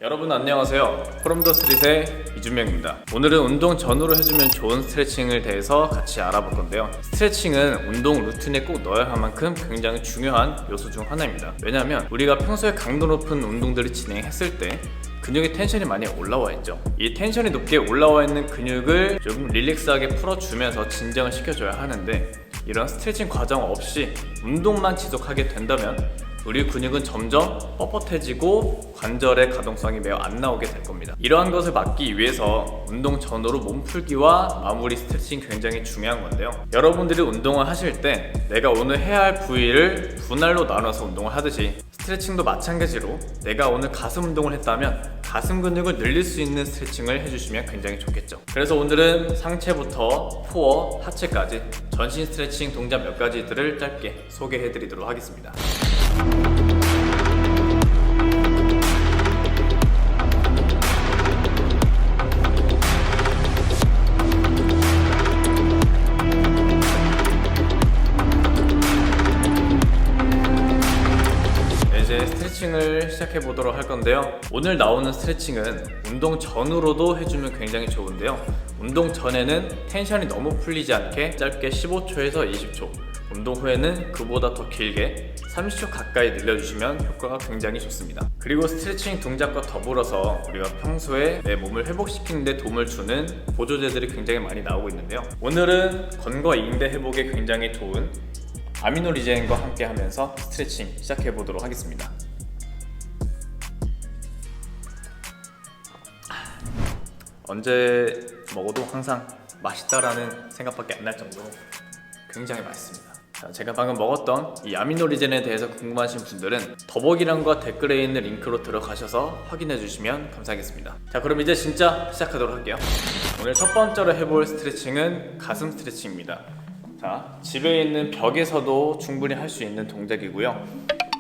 여러분 안녕하세요. 프롬더스트릿의 이준명입니다. 오늘은 운동 전후로 해주면 좋은 스트레칭을 대해서 같이 알아볼 건데요. 스트레칭은 운동 루틴에 꼭 넣어야 할 만큼 굉장히 중요한 요소 중 하나입니다. 왜냐하면 우리가 평소에 강도 높은 운동들을 진행했을 때 근육의 텐션이 많이 올라와 있죠. 이 텐션이 높게 올라와 있는 근육을 좀 릴렉스하게 풀어주면서 진정을 시켜줘야 하는데, 이런 스트레칭 과정 없이 운동만 지속하게 된다면 우리 근육은 점점 뻣뻣해지고 관절의 가동성이 매우 안 나오게 될 겁니다. 이러한 것을 막기 위해서 운동 전후로 몸풀기와 마무리 스트레칭 굉장히 중요한 건데요. 여러분들이 운동을 하실 때 내가 오늘 해야 할 부위를 분할로 나눠서 운동을 하듯이 스트레칭도 마찬가지로 내가 오늘 가슴 운동을 했다면 가슴 근육을 늘릴 수 있는 스트레칭을 해주시면 굉장히 좋겠죠. 그래서 오늘은 상체부터 코어, 하체까지 전신 스트레칭 동작 몇 가지들을 짧게 소개해드리도록 하겠습니다. 이제 스트레칭을 시작해 보도록 할 건데요. 오늘 나오는 스트레칭은 운동 전후로도 해주면 굉장히 좋은데요. 운동 전에는 텐션이 너무 풀리지 않게 짧게 15초에서 20초, 운동 후에는 그보다 더 길게 30초 가까이 늘려주시면 효과가 굉장히 좋습니다. 그리고 스트레칭 동작과 더불어서 우리가 평소에 내 몸을 회복시키는 데 도움을 주는 보조제들이 굉장히 많이 나오고 있는데요. 오늘은 건과 인대 회복에 굉장히 좋은 아미노리젠과 함께 하면서 스트레칭 시작해 보도록 하겠습니다. 언제 먹어도 항상 맛있다라는 생각밖에 안 날 정도로 굉장히 맛있습니다. 제가 방금 먹었던 이 아미노리젠에 대해서 궁금하신 분들은 더보기란과 댓글에 있는 링크로 들어가셔서 확인해 주시면 감사하겠습니다. 자, 그럼 이제 진짜 시작하도록 할게요. 오늘 첫 번째로 해볼 스트레칭은 가슴 스트레칭입니다. 자, 집에 있는 벽에서도 충분히 할 수 있는 동작이고요.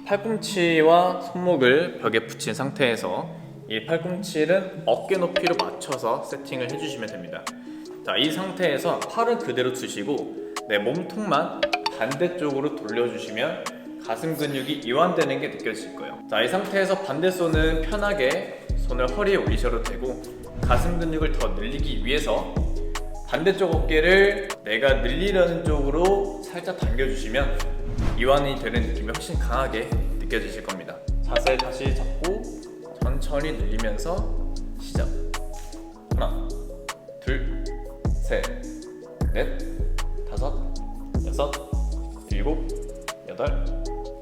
팔꿈치와 손목을 벽에 붙인 상태에서 이 팔꿈치를 어깨 높이로 맞춰서 세팅을 해주시면 됩니다. 자, 이 상태에서 팔은 그대로 두시고 내 몸통만 반대쪽으로 돌려주시면 가슴 근육이 이완되는 게 느껴질 거예요. 자, 이 상태에서 반대 손은 편하게 손을 허리에 올리셔도 되고, 가슴 근육을 더 늘리기 위해서 반대쪽 어깨를 내가 늘리려는 쪽으로 살짝 당겨주시면 이완이 되는 느낌이 훨씬 강하게 느껴지실 겁니다. 자세 다시 잡고 천천히 늘리면서 시작. 하나, 둘, 셋, 넷, 다섯, 여섯, 일곱, 여덟,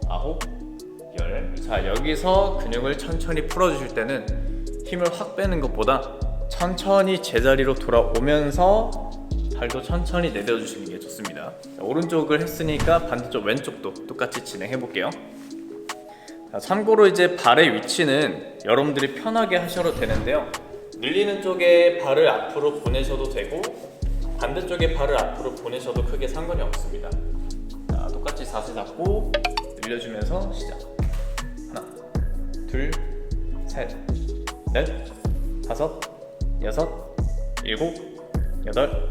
아홉, 열. 자, 여기서 근육을 천천히 풀어주실 때는 힘을 확 빼는 것보다 천천히 제자리로 돌아오면서 발도 천천히 내려주시는 게 좋습니다. 자, 오른쪽을 했으니까 반대쪽 왼쪽도 똑같이 진행해 볼게요. 자, 참고로 이제 발의 위치는 여러분들이 편하게 하셔도 되는데요. 늘리는 쪽에 발을 앞으로 보내셔도 되고 반대쪽에 발을 앞으로 보내셔도 크게 상관이 없습니다. 자, 똑같이 자세 잡고 늘려주면서 시작. 하나, 둘, 셋, 넷, 다섯, 여섯, 일곱, 여덟,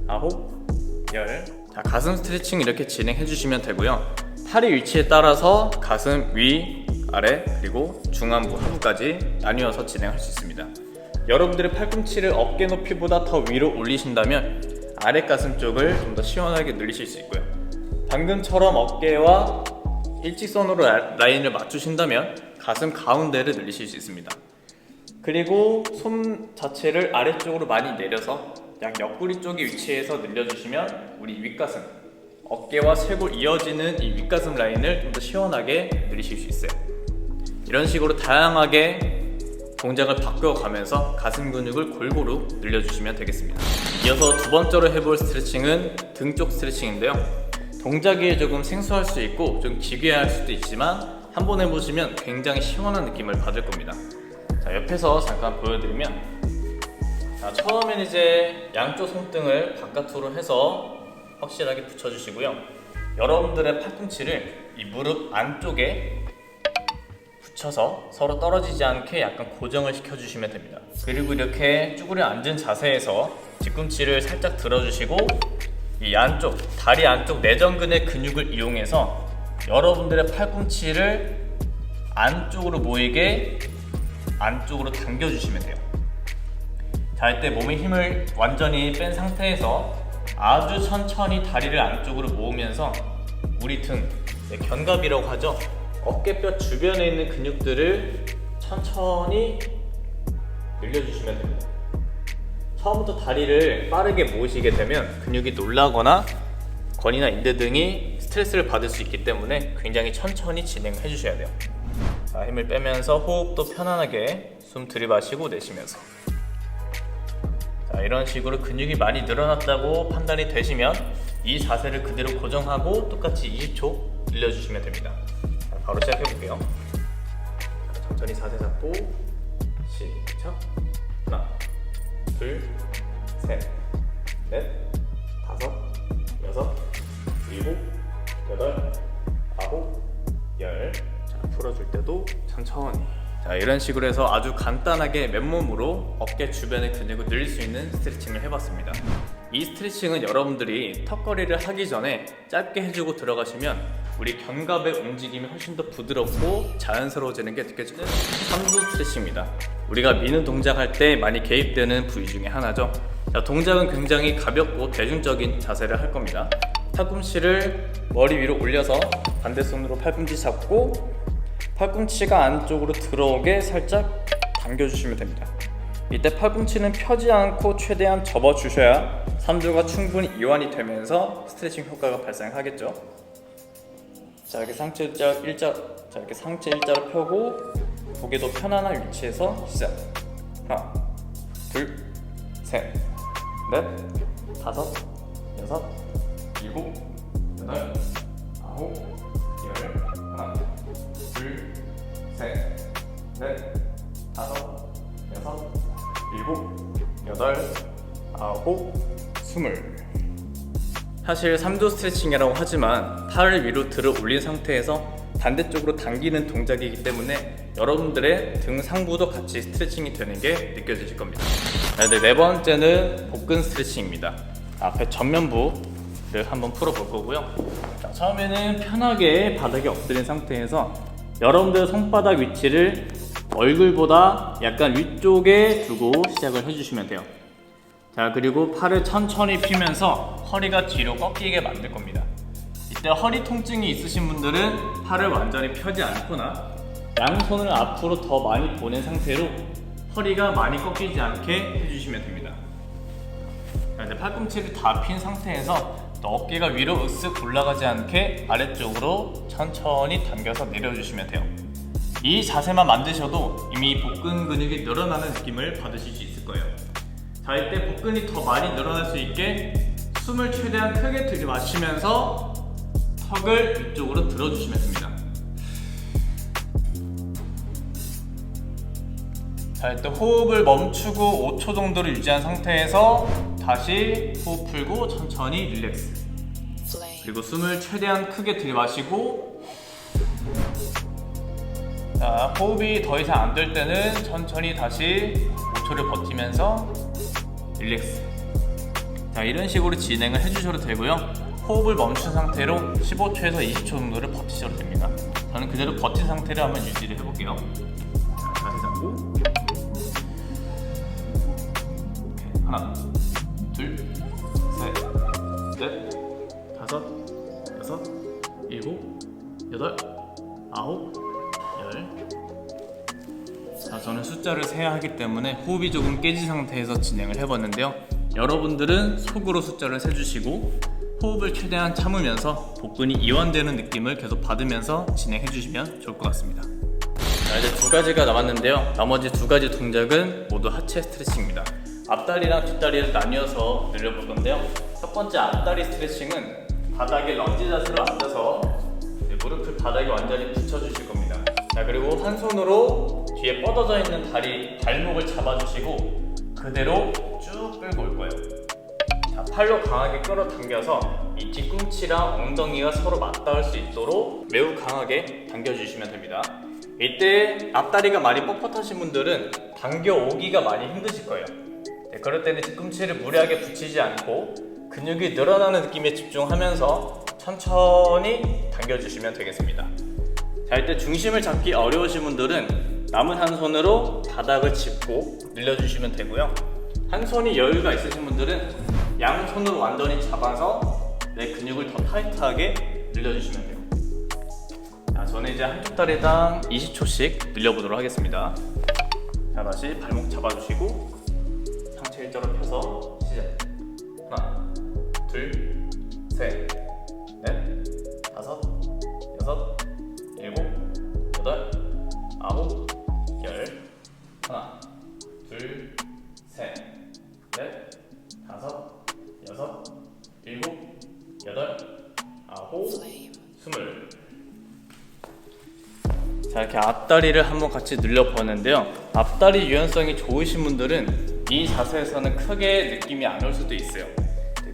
아홉, 열. 자, 가슴 스트레칭 이렇게 진행해 주시면 되고요. 팔의 위치에 따라서 가슴 위, 아래, 그리고 중안부, 하부까지 나뉘어서 진행할 수 있습니다. 여러분들의 팔꿈치를 어깨 높이보다 더 위로 올리신다면 아래 가슴 쪽을 좀 더 시원하게 늘리실 수 있고요. 방금처럼 어깨와 일직선으로 라인을 맞추신다면 가슴 가운데를 늘리실 수 있습니다. 그리고 손 자체를 아래쪽으로 많이 내려서 약 옆구리 쪽의 위치에서 늘려주시면 우리 윗가슴, 어깨와 쇄골 이어지는 이 윗가슴 라인을 좀 더 시원하게 늘리실 수 있어요. 이런 식으로 다양하게 동작을 바꿔가면서 가슴 근육을 골고루 늘려주시면 되겠습니다. 이어서 두 번째로 해볼 스트레칭은 등 쪽 스트레칭인데요. 동작이 조금 생소할 수 있고 좀 기괴할 수도 있지만 한번 해보시면 굉장히 시원한 느낌을 받을 겁니다. 자, 옆에서 잠깐 보여드리면, 자, 처음엔 이제 양쪽 손등을 바깥으로 해서 확실하게 붙여주시고요. 여러분들의 팔꿈치를 이 무릎 안쪽에 붙여서 서로 떨어지지 않게 약간 고정을 시켜주시면 됩니다. 그리고 이렇게 쭈그려 앉은 자세에서 뒤꿈치를 살짝 들어주시고 이 안쪽, 다리 안쪽 내전근의 근육을 이용해서 여러분들의 팔꿈치를 안쪽으로 모이게 안쪽으로 당겨주시면 돼요. 자, 이때 몸의 힘을 완전히 뺀 상태에서 아주 천천히 다리를 안쪽으로 모으면서 우리 등, 견갑이라고 하죠. 어깨뼈 주변에 있는 근육들을 천천히 늘려주시면 됩니다. 처음부터 다리를 빠르게 모으시게 되면 근육이 놀라거나 건이나 인대 등이 스트레스를 받을 수 있기 때문에 굉장히 천천히 진행해 주셔야 돼요. 자, 힘을 빼면서 호흡도 편안하게 숨 들이마시고 내쉬면서, 자, 이런 식으로 근육이 많이 늘어났다고 판단이 되시면 이 자세를 그대로 고정하고 똑같이 20초 늘려주시면 됩니다. 자, 바로 시작해 볼게요. 천천히 자세 잡고 시작. 하나, 둘, 셋, 넷, 다섯, 여섯, 일곱, 여덟, 아홉, 열. 자, 풀어줄 때도 천천히. 자, 이런 식으로 해서 아주 간단하게 맨몸으로 어깨 주변의 근육을 늘릴 수 있는 스트레칭을 해봤습니다. 이 스트레칭은 여러분들이 턱걸이를 하기 전에 짧게 해주고 들어가시면 우리 견갑의 움직임이 훨씬 더 부드럽고 자연스러워지는 게 느껴지는 삼두 스트레칭입니다. 우리가 미는 동작할 때 많이 개입되는 부위 중에 하나죠. 자, 동작은 굉장히 가볍고 대중적인 자세를 할 겁니다. 팔꿈치를 머리 위로 올려서 반대 손으로 팔꿈치 잡고 팔꿈치가 안쪽으로 들어오게 살짝 당겨주시면 됩니다. 이때 팔꿈치는 펴지 않고 최대한 접어주셔야 삼두가 충분히 이완이 되면서 스트레칭 효과가 발생하겠죠. 자, 이렇게 상체 일자로 펴고 고개도 편안한 위치에서 시작. 하나, 둘, 셋, 넷, 다섯, 여섯, 일곱, 여덟, 아홉, 열. 하나, 둘, 셋, 넷, 다섯, 여섯, 일곱, 여덟, 아홉, 스물. 사실 삼두 스트레칭이라고 하지만 팔을 위로 들어 올린 상태에서 반대쪽으로 당기는 동작이기 때문에 여러분들의 등 상부도 같이 스트레칭이 되는 게 느껴지실 겁니다. 네 번째는 복근 스트레칭입니다. 앞에 전면부를 한번 풀어볼 거고요. 자, 처음에는 편하게 바닥에 엎드린 상태에서 여러분들 손바닥 위치를 얼굴보다 약간 위쪽에 두고 시작을 해주시면 돼요. 자, 그리고 팔을 천천히 펴면서 허리가 뒤로 꺾이게 만들 겁니다. 이때 허리 통증이 있으신 분들은 팔을 완전히 펴지 않거나 양손을 앞으로 더 많이 보낸 상태로 허리가 많이 꺾이지 않게 해주시면 됩니다. 자, 이제 팔꿈치를 다 핀 상태에서 또 어깨가 위로 으쓱 올라가지 않게 아래쪽으로 천천히 당겨서 내려주시면 돼요. 이 자세만 만드셔도 이미 복근 근육이 늘어나는 느낌을 받으실 수 있을 거예요. 자, 이때 복근이 더 많이 늘어날 수 있게 숨을 최대한 크게 들이마시면서 턱을 위쪽으로 들어주시면 됩니다. 자, 이때 호흡을 멈추고 5초 정도를 유지한 상태에서 다시 호흡 풀고 천천히 릴렉스. 그리고 숨을 최대한 크게 들이마시고, 자, 호흡이 더 이상 안 될 때는 천천히 다시 5초를 버티면서 릴렉스. 자, 이런 식으로 진행을 해주셔도 되고요. 호흡을 멈춘 상태로 15초에서 20초 정도를 버티셔도 됩니다. 저는 그대로 버틴 상태를 한번 유지를 해볼게요. 자, 자세 잡고 하나, 둘, 셋, 넷, 다섯, 여섯, 일곱, 여덟, 아홉, 열. 자, 저는 숫자를 세야 하기 때문에 호흡이 조금 깨진 상태에서 진행을 해봤는데요. 여러분들은 속으로 숫자를 세주시고 호흡을 최대한 참으면서 복근이 이완되는 느낌을 계속 받으면서 진행해 주시면 좋을 것 같습니다. 자, 이제 두 가지가 남았는데요. 나머지 두 가지 동작은 모두 하체 스트레칭입니다. 앞다리랑 뒷다리를 나뉘어서 늘려볼 건데요. 첫 번째 앞다리 스트레칭은 바닥에 런지 자세로 앉아서 무릎을 바닥에 완전히 붙여주실 겁니다. 자, 그리고 한 손으로 뒤에 뻗어져 있는 다리 발목을 잡아주시고 그대로 쭉 끌고 올 거예요. 자, 팔로 강하게 끌어당겨서 이 뒤꿈치랑 엉덩이가 서로 맞닿을 수 있도록 매우 강하게 당겨주시면 됩니다. 이때 앞다리가 많이 뻣뻣하신 분들은 당겨오기가 많이 힘드실 거예요. 네, 그럴 때는 뒤꿈치를 무리하게 붙이지 않고 근육이 늘어나는 느낌에 집중하면서 천천히 당겨주시면 되겠습니다. 자, 이때 중심을 잡기 어려우신 분들은 남은 한 손으로 바닥을 짚고 늘려주시면 되고요. 한 손이 여유가 있으신 분들은 양손으로 완전히 잡아서 내 근육을 더 타이트하게 늘려주시면 돼요. 자, 저는 이제 한쪽 다리당 20초씩 늘려보도록 하겠습니다. 자, 다시 발목 잡아주시고 상체 일자로 펴서 시작. 하나, 둘, 셋, 넷, 다섯, 여섯, 일곱, 여덟, 아홉, 열. 하나, 둘, 셋, 넷, 다섯, 여섯, 일곱, 여덟, 아홉, 스물. 자, 이렇게 앞다리를 한번 같이 늘려보는데요. 앞다리 유연성이 좋으신 분들은 이 자세에서는 크게 느낌이 안 올 수도 있어요.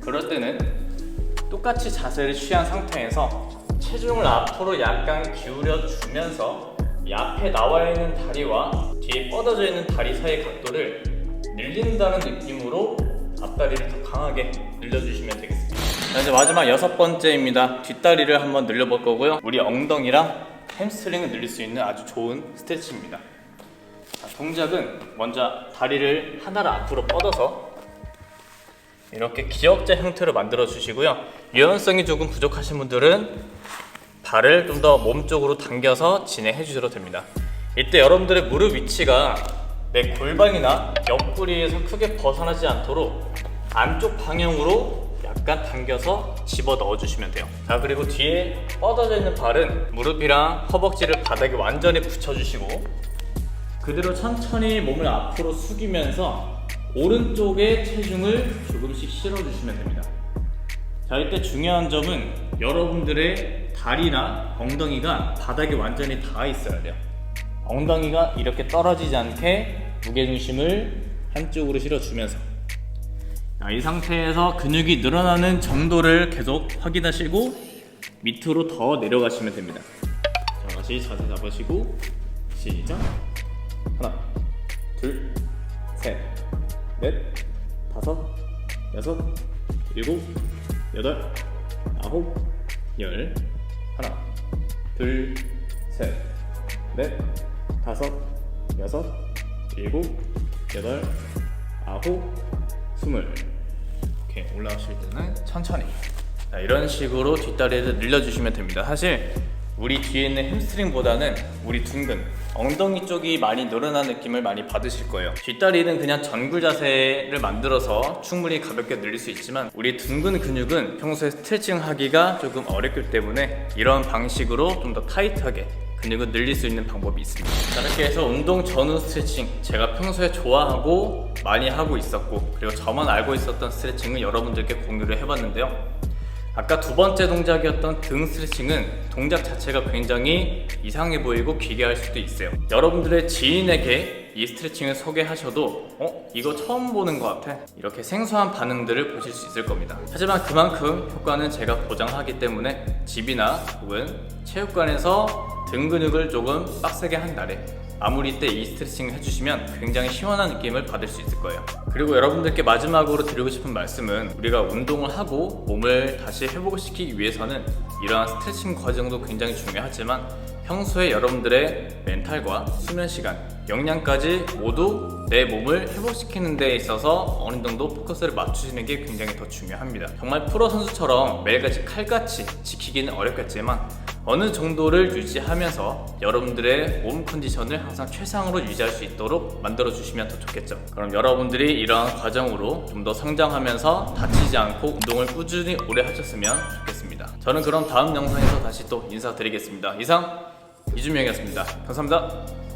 그럴 때는 똑같이 자세를 취한 상태에서 체중을 앞으로 약간 기울여 주면서 이 앞에 나와 있는 다리와 뒤에 뻗어져 있는 다리 사이의 각도를 늘린다는 느낌으로 앞다리를 더 강하게 늘려주시면 되겠습니다. 자, 이제 마지막 6번째입니다. 뒷다리를 한번 늘려볼 거고요. 우리 엉덩이랑 햄스트링을 늘릴 수 있는 아주 좋은 스트레칭입니다. 자, 동작은 먼저 다리를 하나를 앞으로 뻗어서 이렇게 기역자 형태로 만들어 주시고요. 유연성이 조금 부족하신 분들은 발을 좀 더 몸 쪽으로 당겨서 진행해 주셔도 됩니다. 이때 여러분들의 무릎 위치가 내 골반이나 옆구리에서 크게 벗어나지 않도록 안쪽 방향으로 약간 당겨서 집어 넣어 주시면 돼요. 자, 그리고 뒤에 뻗어져 있는 발은 무릎이랑 허벅지를 바닥에 완전히 붙여 주시고 그대로 천천히 몸을 앞으로 숙이면서 오른쪽에 체중을 조금씩 실어 주시면 됩니다. 자, 이때 중요한 점은 여러분들의 다리나 엉덩이가 바닥에 완전히 닿아 있어야 돼요. 엉덩이가 이렇게 떨어지지 않게 무게중심을 한쪽으로 실어주면서, 자, 이 상태에서 근육이 늘어나는 정도를 계속 확인하시고 밑으로 더 내려가시면 됩니다. 자, 다시 자세 잡으시고 시작. 하나, 둘, 셋, 넷, 다섯, 여섯, 일곱, 여덟, 아홉, 열. 하나, 둘, 셋, 넷, 다섯, 여섯, 일곱, 여덟, 아홉, 스물. 이렇게 올라가실 때는 천천히, 자, 이런 식으로 뒷다리를 늘려주시면 됩니다. 사실 우리 뒤에 있는 햄스트링보다는 우리 둔근, 엉덩이 쪽이 많이 늘어난 느낌을 많이 받으실 거예요. 뒷다리는 그냥 전굴 자세를 만들어서 충분히 가볍게 늘릴 수 있지만 우리 둔근 근육은 평소에 스트레칭 하기가 조금 어렵기 때문에 이런 방식으로 좀 더 타이트하게 근육을 늘릴 수 있는 방법이 있습니다. 자, 이렇게 해서 운동 전후 스트레칭, 제가 평소에 좋아하고 많이 하고 있었고 그리고 저만 알고 있었던 스트레칭을 여러분들께 공유를 해봤는데요. 아까 두 번째 동작이었던 등 스트레칭은 동작 자체가 굉장히 이상해 보이고 기괴할 수도 있어요. 여러분들의 지인에게 이 스트레칭을 소개하셔도 이거 처음 보는 것 같아, 이렇게 생소한 반응들을 보실 수 있을 겁니다. 하지만 그만큼 효과는 제가 보장하기 때문에 집이나 혹은 체육관에서 등 근육을 조금 빡세게 한 날에 아무리 때 이 스트레칭을 해주시면 굉장히 시원한 느낌을 받을 수 있을 거예요. 그리고 여러분들께 마지막으로 드리고 싶은 말씀은, 우리가 운동을 하고 몸을 다시 회복시키기 위해서는 이러한 스트레칭 과정도 굉장히 중요하지만 평소에 여러분들의 멘탈과 수면 시간, 역량까지 모두 내 몸을 회복시키는 데 있어서 어느 정도 포커스를 맞추시는 게 굉장히 더 중요합니다. 정말 프로 선수처럼 매일같이 칼같이 지키기는 어렵겠지만 어느 정도를 유지하면서 여러분들의 몸 컨디션을 항상 최상으로 유지할 수 있도록 만들어 주시면 더 좋겠죠. 그럼 여러분들이 이러한 과정으로 좀 더 성장하면서 다치지 않고 운동을 꾸준히 오래 하셨으면 좋겠습니다. 저는 그럼 다음 영상에서 다시 또 인사드리겠습니다. 이상 이준명이었습니다. 감사합니다.